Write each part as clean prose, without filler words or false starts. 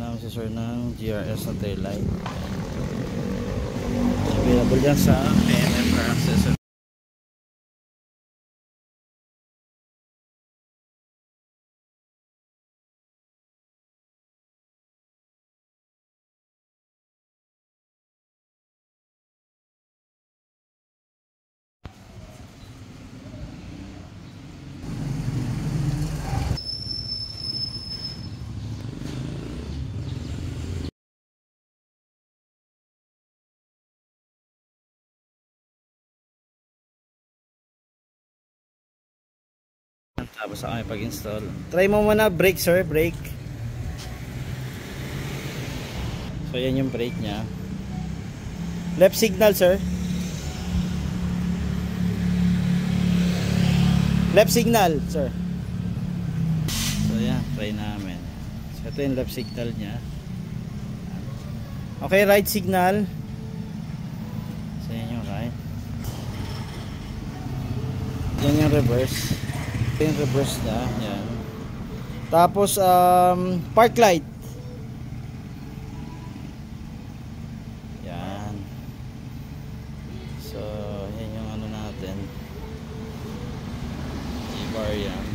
namin si sir ng GRS na tail light. Available yan sa KMM Car Accessories. Tapos sa kami pag-install. Try mo muna brake sir, brake. So yan yung brake nya. Left signal sir. Left signal sir. So yan, try namin. So ito yung left signal nya. Okay, right signal. So yan yung right. Yan yung reverse. Yung reverse na yan. Tapos park light yan. So yan yung ano natin, E-bar yan.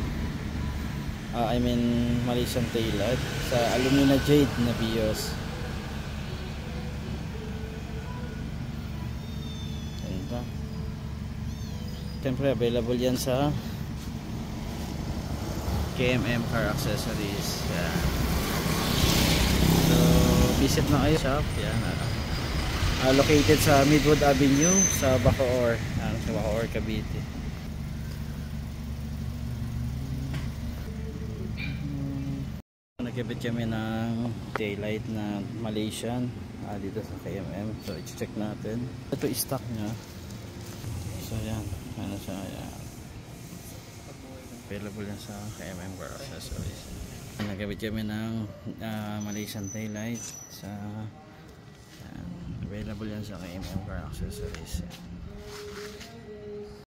I mean Malaysian tail light sa Alumina Jade na BIOS. Ganda. Siyempre available yan sa KMM Car Accessories. Yan. So visit na kayo shop. Yan. Located sa Midwood Avenue sa Bacoor. Sa Bacoor, Cavite. Nagkabit kami ng taillight na Malaysian dito sa KMM. So i-check natin. Ito stock nya. So yan. Ano siya? Yan. Available yan sa KMM Car Accessories. Nagkabit kami ng Malaysian taillight sa available yan sa KMM Car Accessories.